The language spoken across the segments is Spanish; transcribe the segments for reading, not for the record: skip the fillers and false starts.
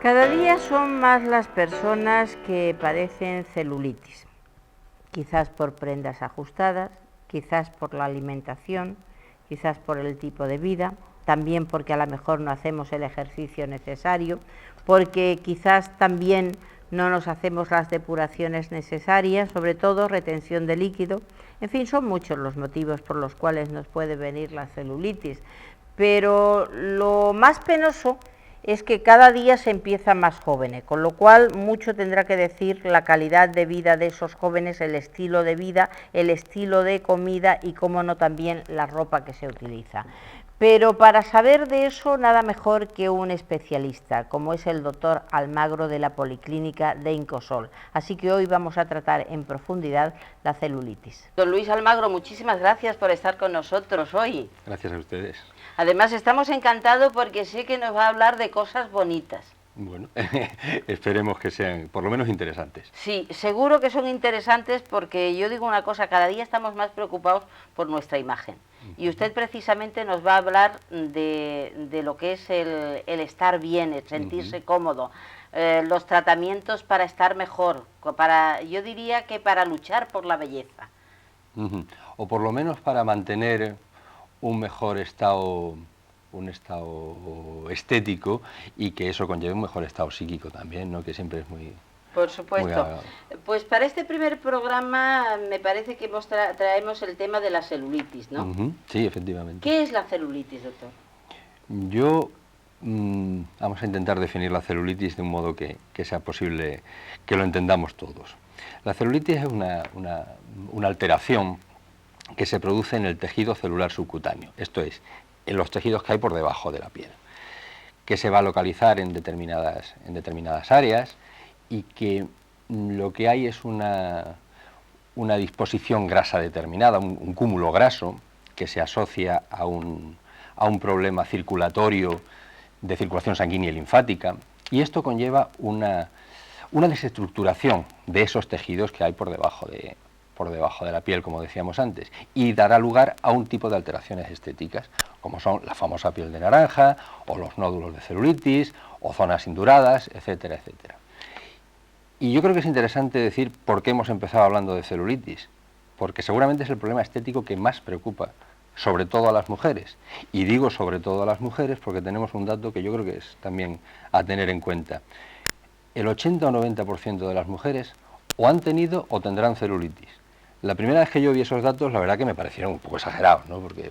Cada día son más las personas que padecen celulitis, quizás por prendas ajustadas, quizás por la alimentación, quizás por el tipo de vida, también porque a lo mejor no hacemos el ejercicio necesario, porque quizás también no nos hacemos las depuraciones necesarias, sobre todo retención de líquido. En fin, son muchos los motivos por los cuales nos puede venir la celulitis, pero lo más penoso es que cada día se empieza más jóvenes, con lo cual mucho tendrá que decir la calidad de vida de esos jóvenes, el estilo de vida, el estilo de comida y, cómo no, también la ropa que se utiliza. Pero para saber de eso, nada mejor que un especialista, como es el doctor Almagro de la Policlínica de Incosol. Así que hoy vamos a tratar en profundidad la celulitis. Don Luis Almagro, muchísimas gracias por estar con nosotros hoy. Gracias a ustedes. Además, estamos encantados porque sé que nos va a hablar de cosas bonitas. Bueno, esperemos que sean por lo menos interesantes. Sí, seguro que son interesantes porque yo digo una cosa, cada día estamos más preocupados por nuestra imagen. Y usted precisamente nos va a hablar de lo que es el estar bien, el sentirse cómodo, los tratamientos para estar mejor, yo diría que para luchar por la belleza. O por lo menos para mantener un mejor estado estético, y que eso conlleve un mejor estado psíquico también, ¿no? Que siempre es muy... Por supuesto. Pues para este primer programa me parece que traemos el tema de la celulitis, ¿no? Sí, efectivamente. ¿Qué es la celulitis, doctor? Yo vamos a intentar definir la celulitis de un modo que sea posible que lo entendamos todos. La celulitis es una alteración que se produce en el tejido celular subcutáneo, esto es, en los tejidos que hay por debajo de la piel, que se va a localizar en determinadas áreas, y que lo que hay es una disposición grasa determinada, un cúmulo graso que se asocia a un problema circulatorio de circulación sanguínea y linfática, y esto conlleva una desestructuración de esos tejidos que hay por debajo de la piel, como decíamos antes, y dará lugar a un tipo de alteraciones estéticas, como son la famosa piel de naranja, o los nódulos de celulitis, o zonas induradas, etcétera, etcétera. Y yo creo que es interesante decir por qué hemos empezado hablando de celulitis, porque seguramente es el problema estético que más preocupa, sobre todo a las mujeres. Y digo sobre todo a las mujeres porque tenemos un dato que yo creo que es también a tener en cuenta. El 80 o 90% de las mujeres o han tenido o tendrán celulitis. La primera vez que yo vi esos datos, la verdad que me parecieron un poco exagerados, ¿no? Porque,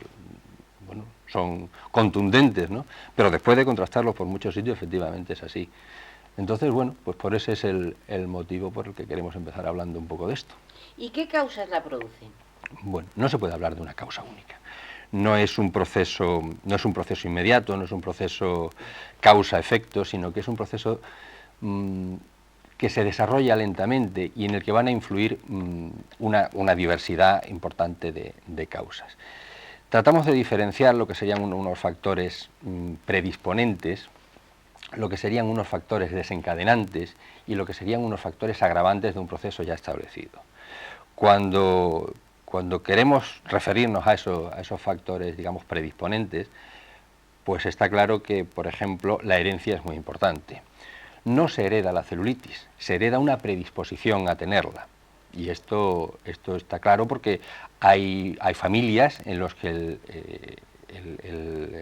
bueno, son contundentes, ¿no? Pero después de contrastarlos por muchos sitios, efectivamente es así. Entonces, bueno, pues por ese es el motivo por el que queremos empezar hablando un poco de esto. ¿Y qué causas la producen? Bueno, no se puede hablar de una causa única. No es un proceso inmediato, no es un proceso causa-efecto, sino que es un proceso que se desarrolla lentamente y en el que van a influir una diversidad importante de causas. Tratamos de diferenciar lo que serían unos factores predisponentes, lo que serían unos factores desencadenantes y lo que serían unos factores agravantes de un proceso ya establecido. Cuando queremos referirnos a esos factores, digamos, predisponentes, pues está claro que, por ejemplo, la herencia es muy importante. No se hereda la celulitis, se hereda una predisposición a tenerla. Y esto está claro porque hay familias en las que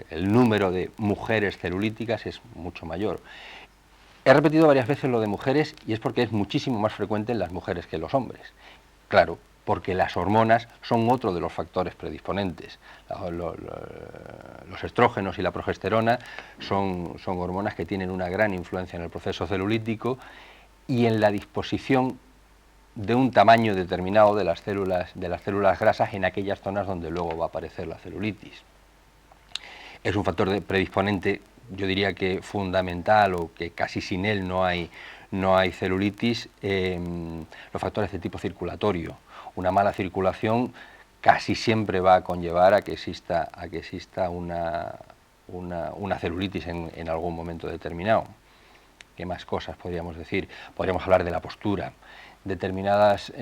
el número de mujeres celulíticas es mucho mayor. He repetido varias veces lo de mujeres y es porque es muchísimo más frecuente en las mujeres que en los hombres. Claro, porque las hormonas son otro de los factores predisponentes. Los estrógenos y la progesterona son hormonas que tienen una gran influencia en el proceso celulítico y en la disposición de un tamaño determinado de las células grasas en aquellas zonas donde luego va a aparecer la celulitis. Es un factor predisponente, yo diría que fundamental, o que casi sin él no hay celulitis, los factores de tipo circulatorio. Una mala circulación casi siempre va a conllevar a que exista una celulitis en algún momento determinado. ¿Qué más cosas podríamos decir? Podríamos hablar de la postura, determinadas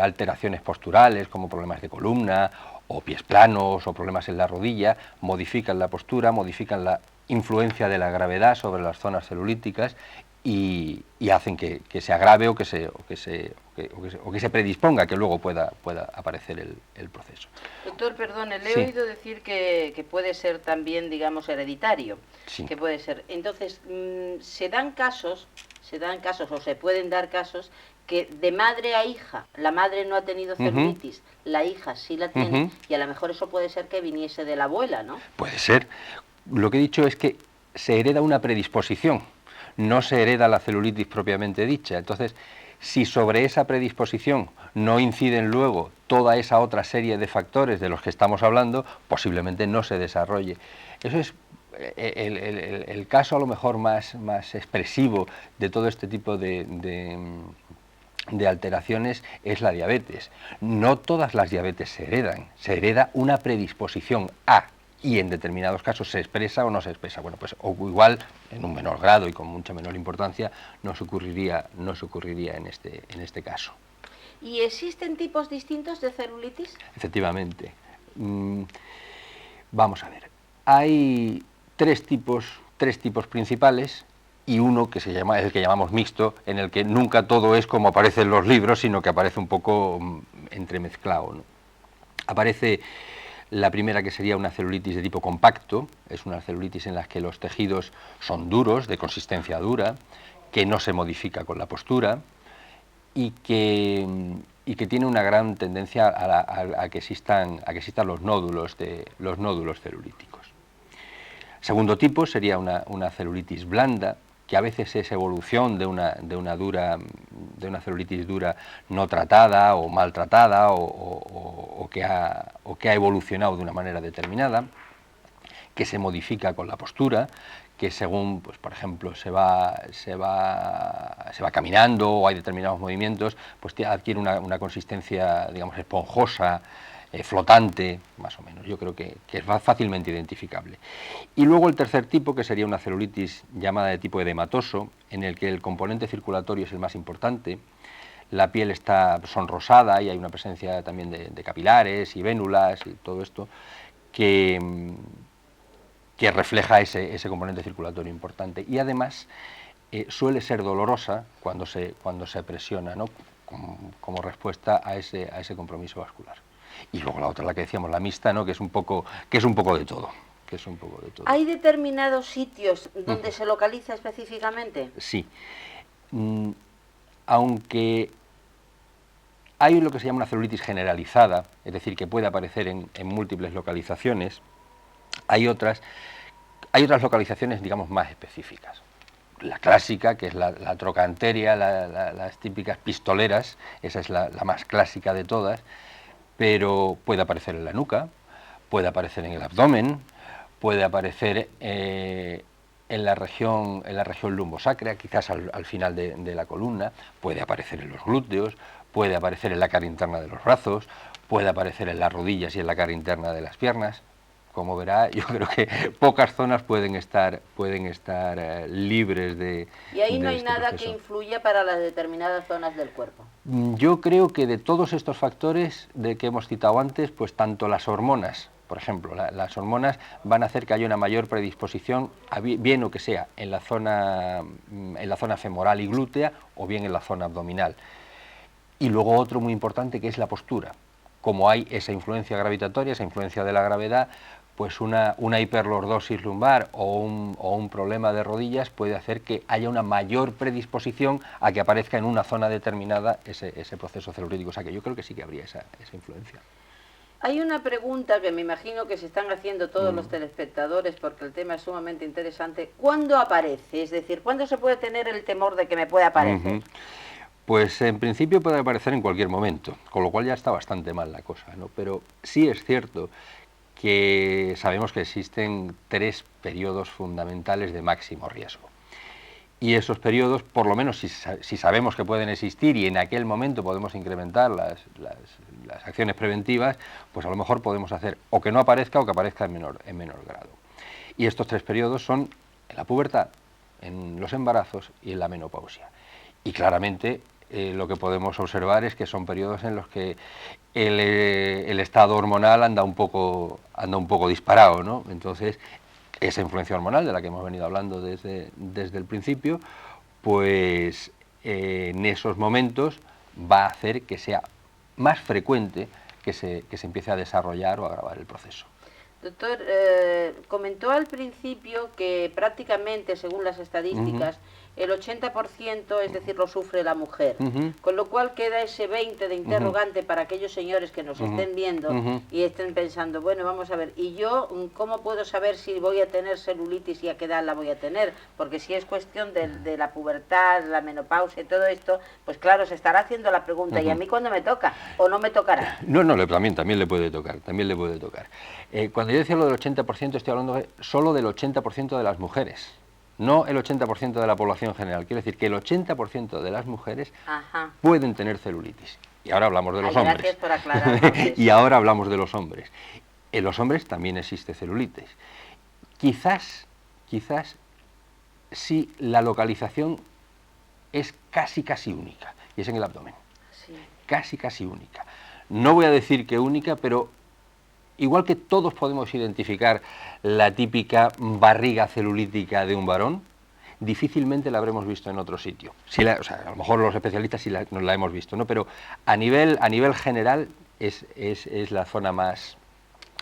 alteraciones posturales como problemas de columna o pies planos o problemas en la rodilla, modifican la postura, modifican la influencia de la gravedad sobre las zonas celulíticas y hacen que se agrave o que se predisponga que luego pueda aparecer el proceso. Doctor, perdone, le he oído decir que puede ser también, digamos, hereditario. Sí. Que puede ser. Entonces, se dan casos o se pueden dar casos que de madre a hija, la madre no ha tenido celulitis, la hija sí la tiene, y a lo mejor eso puede ser que viniese de la abuela, ¿no? Puede ser. Lo que he dicho es que se hereda una predisposición, no se hereda la celulitis propiamente dicha. Entonces, si sobre esa predisposición no inciden luego toda esa otra serie de factores de los que estamos hablando, posiblemente no se desarrolle. Eso es el caso a lo mejor más expresivo de todo este tipo de alteraciones es la diabetes. No todas las diabetes se heredan, se hereda una predisposición a, y en determinados casos se expresa o no se expresa. Bueno, pues o igual en un menor grado y con mucha menor importancia no se ocurriría en este caso. ¿Y existen tipos distintos de celulitis? Efectivamente. Vamos a ver. Hay tres tipos principales y uno que es el que llamamos mixto, en el que nunca todo es como aparece en los libros, sino que aparece un poco entremezclado, ¿no? Aparece la primera, que sería una celulitis de tipo compacto, es una celulitis en la que los tejidos son duros, de consistencia dura, que no se modifica con la postura y que tiene una gran tendencia a que existan los nódulos celulíticos. Segundo tipo sería una celulitis blanda, que a veces es evolución de una celulitis dura no tratada o maltratada o que ha evolucionado de una manera determinada, que se modifica con la postura, que según, pues, por ejemplo, se va caminando o hay determinados movimientos, pues adquiere una consistencia, digamos, esponjosa, flotante, más o menos. Yo creo que es fácilmente identificable. Y luego el tercer tipo, que sería una celulitis llamada de tipo edematoso, en el que el componente circulatorio es el más importante, la piel está sonrosada y hay una presencia también de capilares y vénulas y todo esto, que refleja ese componente circulatorio importante. Y además suele ser dolorosa cuando se presiona, ¿no? como respuesta a ese compromiso vascular. Y luego la otra, la que decíamos, la mixta, ¿no? que es un poco de todo. ¿Hay determinados sitios donde se localiza específicamente? Sí. Aunque hay lo que se llama una celulitis generalizada, es decir, que puede aparecer en múltiples localizaciones, hay otras localizaciones, digamos, más específicas. La clásica, que es la trocanteria, las típicas pistoleras, esa es la más clásica de todas, pero puede aparecer en la nuca, puede aparecer en el abdomen, puede aparecer en la región lumbosacra, quizás al final de la columna, puede aparecer en los glúteos, puede aparecer en la cara interna de los brazos, puede aparecer en las rodillas y en la cara interna de las piernas. Como verá, yo creo que pocas zonas pueden estar libres de... ¿Y ahí no hay nada que influya para las determinadas zonas del cuerpo? Yo creo que de todos estos factores que hemos citado antes, pues tanto las hormonas, por ejemplo, las hormonas van a hacer que haya una mayor predisposición, bien o que sea en la zona femoral y glútea o bien en la zona abdominal. Y luego otro muy importante, que es la postura. Como hay esa influencia gravitatoria, esa influencia de la gravedad, pues una hiperlordosis lumbar o un problema de rodillas puede hacer que haya una mayor predisposición a que aparezca en una zona determinada ese proceso celulítico. O sea que yo creo que sí que habría esa influencia. Hay una pregunta que me imagino que se están haciendo todos los telespectadores, porque el tema es sumamente interesante. ¿Cuándo aparece? Es decir, ¿cuándo se puede tener el temor de que me pueda aparecer? Pues en principio puede aparecer en cualquier momento, con lo cual ya está bastante mal la cosa, ¿no? Pero sí es cierto que sabemos que existen 3 periodos fundamentales de máximo riesgo. Y esos periodos, por lo menos si sabemos que pueden existir y en aquel momento podemos incrementar las acciones preventivas, pues a lo mejor podemos hacer o que no aparezca o que aparezca en menor grado. Y estos 3 periodos son en la pubertad, en los embarazos y en la menopausia. Y claramente lo que podemos observar es que son periodos en los que el estado hormonal anda un poco disparado, ¿no? Entonces, esa influencia hormonal de la que hemos venido hablando desde el principio, pues en esos momentos va a hacer que sea más frecuente que se empiece a desarrollar o a agravar el proceso. Doctor, comentó al principio que prácticamente, según las estadísticas, el 80%, es decir, lo sufre la mujer, con lo cual queda ese 20 de interrogante para aquellos señores que nos estén viendo y estén pensando, bueno, vamos a ver, ¿y yo cómo puedo saber si voy a tener celulitis y a qué edad la voy a tener? Porque si es cuestión de la pubertad, la menopausia y todo esto, pues claro, se estará haciendo la pregunta, ¿y a mí cuándo me toca? ¿O no me tocará? No, también le puede tocar, cuando yo decía lo del 80%, estoy hablando solo del 80% de las mujeres. No el 80% de la población general. Quiero decir que el 80% de las mujeres pueden tener celulitis. Y ahora hablamos de los hombres. Gracias por aclararnos eso. Y ahora hablamos de los hombres. En los hombres también existe celulitis. Quizás sí la localización es casi única, y es en el abdomen. Sí. Casi única. No voy a decir que única, pero igual que todos podemos identificar la típica barriga celulítica de un varón, difícilmente la habremos visto en otro sitio. O sea, a lo mejor los especialistas sí nos la hemos visto, ¿no? Pero a nivel general es la zona más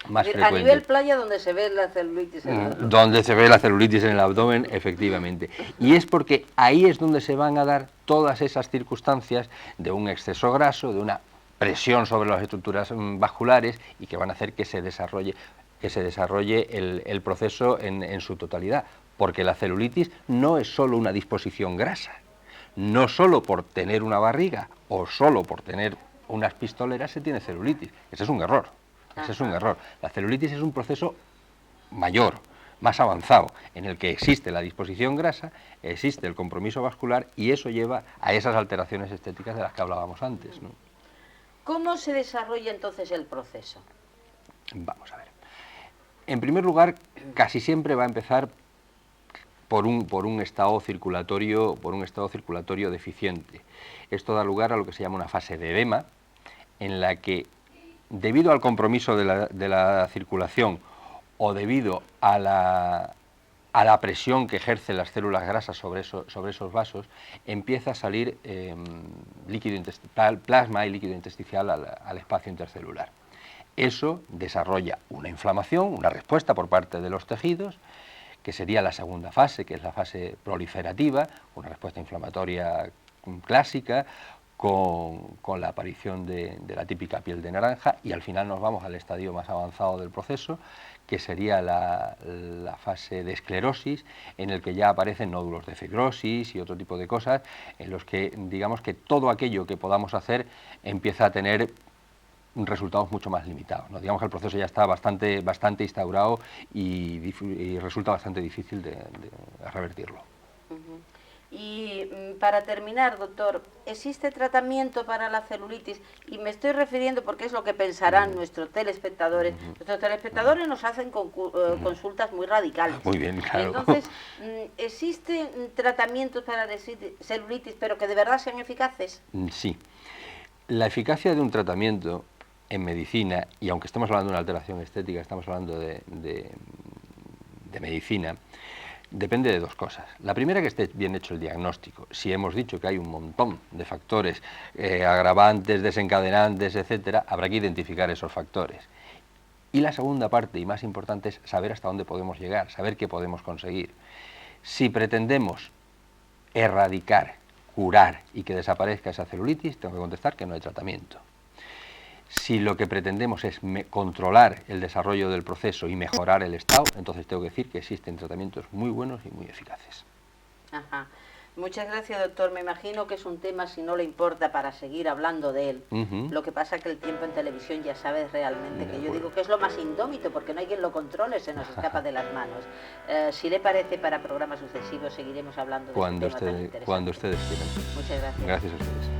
frecuente. A nivel playa donde se ve la celulitis en el abdomen. Donde se ve la celulitis en el abdomen, efectivamente. Y es porque ahí es donde se van a dar todas esas circunstancias de un exceso graso, de una presión sobre las estructuras vasculares y que van a hacer que se desarrolle el proceso en su totalidad, porque la celulitis no es solo una disposición grasa, no solo por tener una barriga o solo por tener unas pistoleras se tiene celulitis. Ese es un error. La celulitis es un proceso mayor, más avanzado, en el que existe la disposición grasa, existe el compromiso vascular y eso lleva a esas alteraciones estéticas de las que hablábamos antes, ¿no? ¿Cómo se desarrolla entonces el proceso? Vamos a ver. En primer lugar, casi siempre va a empezar por un estado circulatorio deficiente. Esto da lugar a lo que se llama una fase de edema, en la que, debido al compromiso de la circulación o debido a la presión que ejercen las células grasas sobre esos vasos, empieza a salir líquido intestinal, plasma y líquido intersticial al espacio intercelular. Eso desarrolla una inflamación, una respuesta por parte de los tejidos, que sería la segunda fase, que es la fase proliferativa, una respuesta inflamatoria clásica, con la aparición de la típica piel de naranja, y al final nos vamos al estadio más avanzado del proceso, que sería la fase de esclerosis, en el que ya aparecen nódulos de fibrosis y otro tipo de cosas, en los que digamos que todo aquello que podamos hacer empieza a tener resultados mucho más limitados, ¿no? Digamos que el proceso ya está bastante instaurado y resulta bastante difícil de revertirlo. Y para terminar, doctor, ¿existe tratamiento para la celulitis? Y me estoy refiriendo, porque es lo que pensarán nuestros telespectadores. Nuestros telespectadores nos hacen consultas muy radicales. Muy bien, claro. Entonces, ¿existen tratamientos para la celulitis, pero que de verdad sean eficaces? Sí. La eficacia de un tratamiento en medicina, y aunque estemos hablando de una alteración estética, estamos hablando de medicina, depende de dos cosas. La primera, que esté bien hecho el diagnóstico. Si hemos dicho que hay un montón de factores agravantes, desencadenantes, etcétera, habrá que identificar esos factores. Y la segunda parte, y más importante, es saber hasta dónde podemos llegar, saber qué podemos conseguir. Si pretendemos erradicar, curar y que desaparezca esa celulitis, tengo que contestar que no hay tratamiento. Si lo que pretendemos es controlar el desarrollo del proceso y mejorar el estado, entonces tengo que decir que existen tratamientos muy buenos y muy eficaces. Ajá. Muchas gracias, doctor. Me imagino que es un tema, si no le importa, para seguir hablando de él. Lo que pasa es que el tiempo en televisión, ya sabes realmente que yo digo que es lo más indómito, porque no hay quien lo controle, se nos escapa de las manos. Si le parece, para programas sucesivos seguiremos hablando de este tema tan interesante. Cuando ustedes quieran. Muchas gracias. Gracias a ustedes.